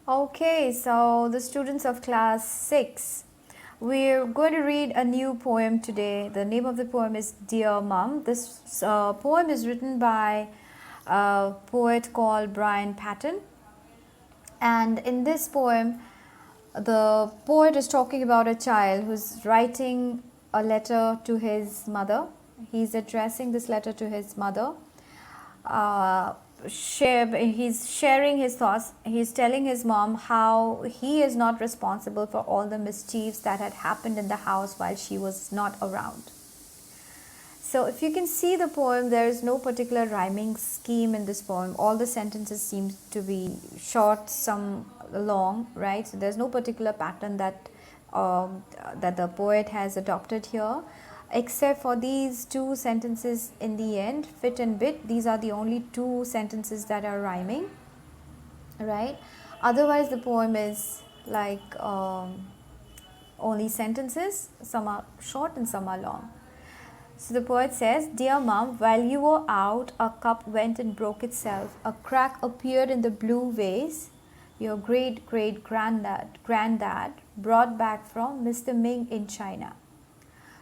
Okay, so the students of class 6, we're going to read a new poem today. The name of the poem is Dear Mum. This poem is written by a poet called Brian Patton. And in this poem, the poet is talking about a child who's writing a letter to his mother. He's addressing this letter to his mother. uh, he's sharing his thoughts. He's telling his mom how he is not responsible for all the mischiefs that had happened in the house while she was not around. So if you can see the poem, there is no particular rhyming scheme in this poem. All the sentences seem to be short, some long, right? So there's no particular pattern that the poet has adopted here, except for these two sentences in the end, fit and bit. These are the only two sentences that are rhyming, right? Otherwise, the poem is like only sentences. Some are short and some are long. So the poet says, Dear Mum, while you were out, a cup went and broke itself. A crack appeared in the blue vase. Your great-great-granddad brought back from Mr. Ming in China.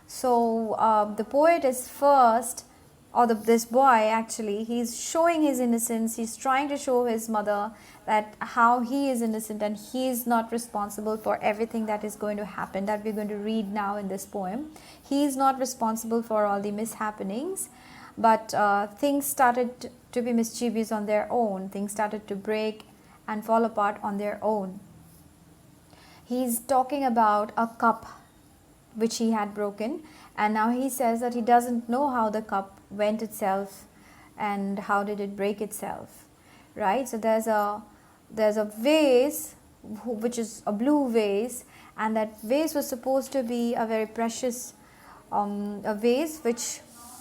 So the poet is first, or this boy actually, he's showing his innocence. He's trying to show his mother that how he is innocent and he is not responsible for everything that is going to happen, that we're going to read now in this poem. He is not responsible for all the mishappenings, but things started to be mischievous on their own. Things started to break and fall apart on their own. He's talking about a cup which he had broken, and now he says that he doesn't know how the cup went itself and how did it break itself, right? So there's a vase which is a blue vase, and that vase was supposed to be a very precious a vase which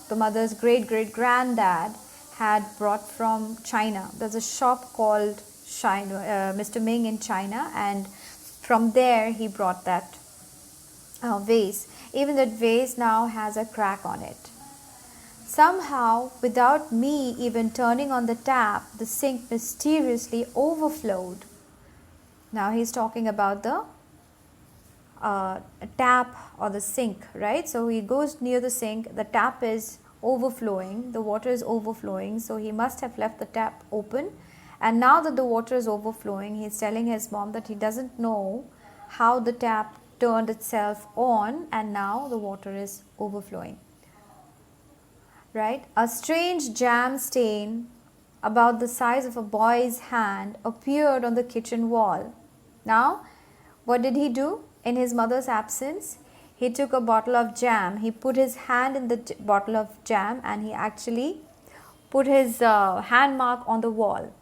the mother's great-great-granddad had brought from China. There's a shop called Mr. Ming in China, and from there he brought that vase. Even that vase now has a crack on it. Somehow, without me even turning on the tap, the sink mysteriously overflowed. Now he's talking about the tap or the sink, right? So he goes near the sink, the tap is overflowing, the water is overflowing, so he must have left the tap open. And now that the water is overflowing, he's telling his mom that he doesn't know how the tap turned itself on and now the water is overflowing, right? A strange jam stain about the size of a boy's hand appeared on the kitchen wall. Now, what did he do in his mother's absence? He took a bottle of jam, he put his hand in the bottle of jam, and he actually put his hand mark on the wall.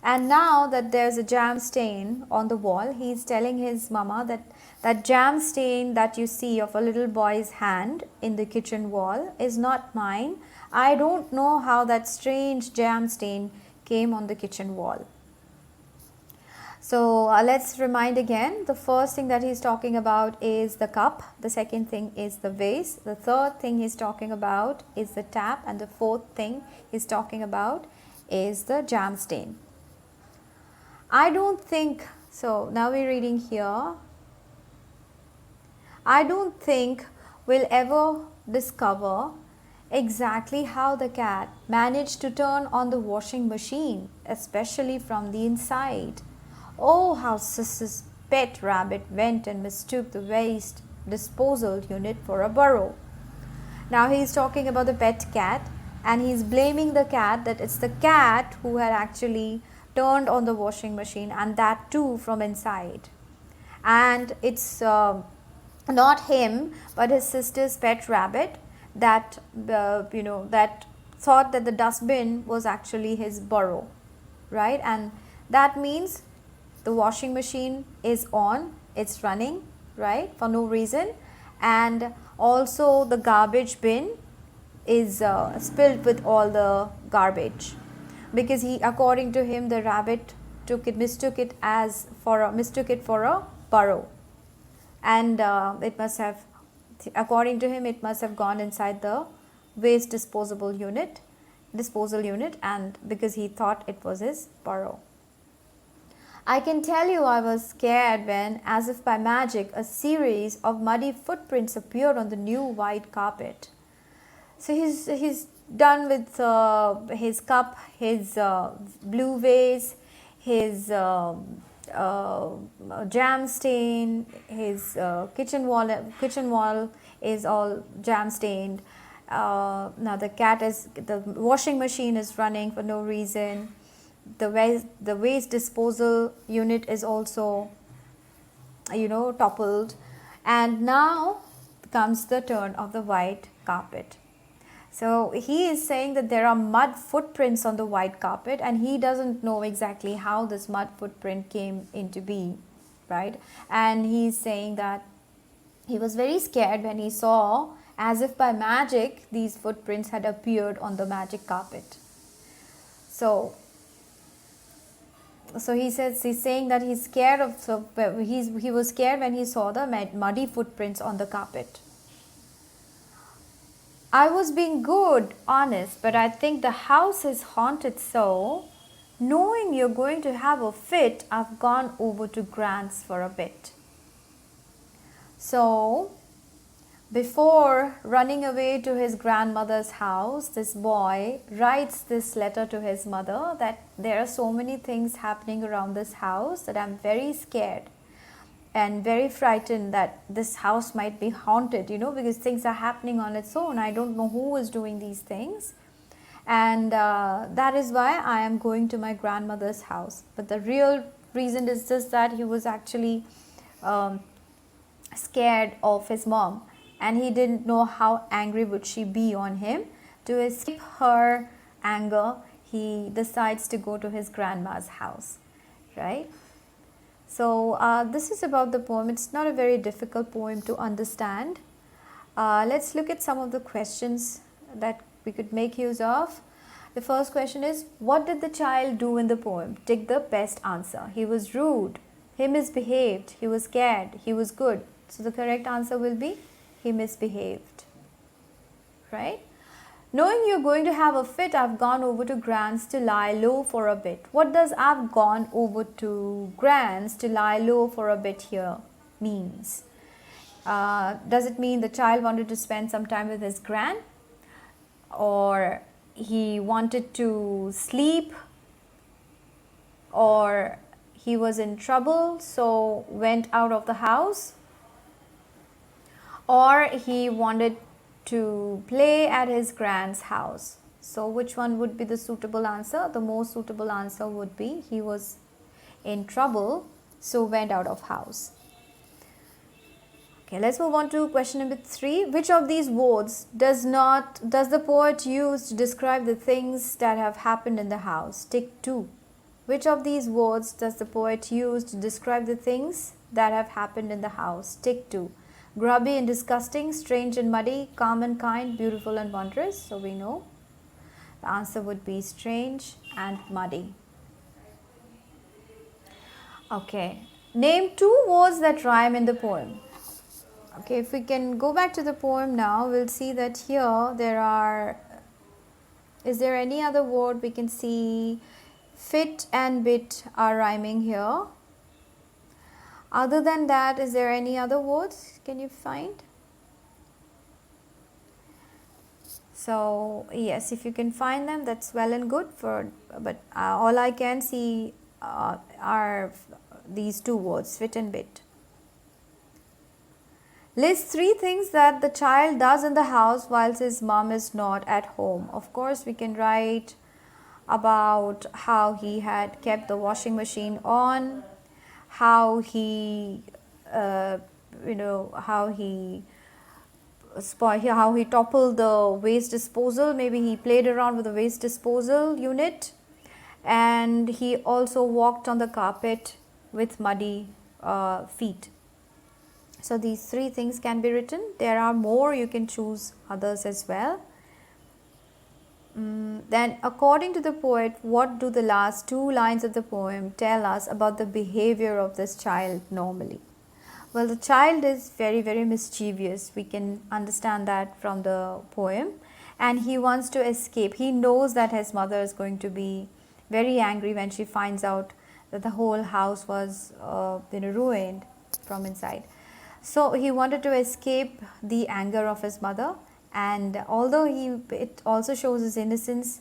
And now that there's a jam stain on the wall, he's telling his mama that that jam stain that you see of a little boy's hand in the kitchen wall is not mine. I don't know how that strange jam stain came on the kitchen wall. So let's remind again, the first thing that he's talking about is the cup, the second thing is the vase, the third thing he's talking about is the tap, and the fourth thing he's talking about is the jam stain. I don't think, so now we're reading here, I don't think we'll ever discover exactly how the cat managed to turn on the washing machine, especially from the inside. Oh, how Sis's pet rabbit went and mistook the waste disposal unit for a burrow. Now he's talking about the pet cat, and he's blaming the cat, that it's the cat who had actually turned on the washing machine, and that too from inside. And it's not him but his sister's pet rabbit that that thought that the dustbin was actually his burrow, right? And that means the washing machine is on, it's running, right, for no reason, and also the garbage bin is spilled with all the garbage, because he, according to him, the rabbit mistook it for a burrow, and it must have, according to him, it must have gone inside the waste disposal unit, and because he thought it was his burrow. I can tell you I was scared when, as if by magic, a series of muddy footprints appeared on the new white carpet. So he's done with his cup, his blue vase, his jam stain, his kitchen wall is all jam stained. Now the washing machine is running for no reason. The waste disposal unit is also, toppled, and now comes the turn of the white carpet. So he is saying that there are mud footprints on the white carpet, and he doesn't know exactly how this mud footprint came into being, right? And he's saying that he was very scared when he saw, as if by magic, these footprints had appeared on the magic carpet. So he's saying that he's scared of, he was scared when he saw the muddy footprints on the carpet. I was being good, honest, but I think the house is haunted, so knowing you're going to have a fit, I've gone over to Grant's for a bit. So before running away to his grandmother's house, this boy writes this letter to his mother that there are so many things happening around this house that I'm very scared and very frightened that this house might be haunted, because things are happening on its own. I don't know who is doing these things. And that is why I am going to my grandmother's house. But the real reason is just that he was actually scared of his mom. And he didn't know how angry would she be on him. To escape her anger, he decides to go to his grandma's house, right? So this is about the poem. It's not a very difficult poem to understand. Let's look at some of the questions that we could make use of. The first question is, what did the child do in the poem? Take the best answer. He was rude, he misbehaved, he was scared, he was good. So the correct answer will be, he misbehaved, right? Knowing you're going to have a fit, I've gone over to Grant's to lie low for a bit. What does I've gone over to Grant's to lie low for a bit here means? Does it mean the child wanted to spend some time with his gran? Or he wanted to sleep? Or he was in trouble, so went out of the house? Or he wanted to play at his grand's house. So which one would be the suitable answer? The most suitable answer would be he was in trouble, so went out of house. Okay, let's move on to question number 3. Which of these words does the poet use to describe the things that have happened in the house? Tick 2. Which of these words does the poet use to describe the things that have happened in the house? Tick 2. Grubby and disgusting, strange and muddy, calm and kind, beautiful and wondrous. So we know the answer would be strange and muddy. Okay, name 2 words that rhyme in the poem. Okay, if we can go back to the poem now, we'll see that here is there any other word we can see? Fit and bit are rhyming here. Other than that, is there any other words can you find? So yes, if you can find them, that's well and good. But all I can see are these 2 words, fit and bit. List 3 things that the child does in the house whilst his mom is not at home. Of course, we can write about how he had kept the washing machine on, how he toppled the waste disposal. Maybe he played around with the waste disposal unit, and he also walked on the carpet with muddy feet. So these 3 things can be written. There are more, you can choose others as well. Then according to the poet, what do the last 2 lines of the poem tell us about the behavior of this child normally? Well, the child is very, very mischievous. We can understand that from the poem. And he wants to escape. He knows that his mother is going to be very angry when she finds out that the whole house was ruined from inside. So he wanted to escape the anger of his mother, and although it also shows his innocence,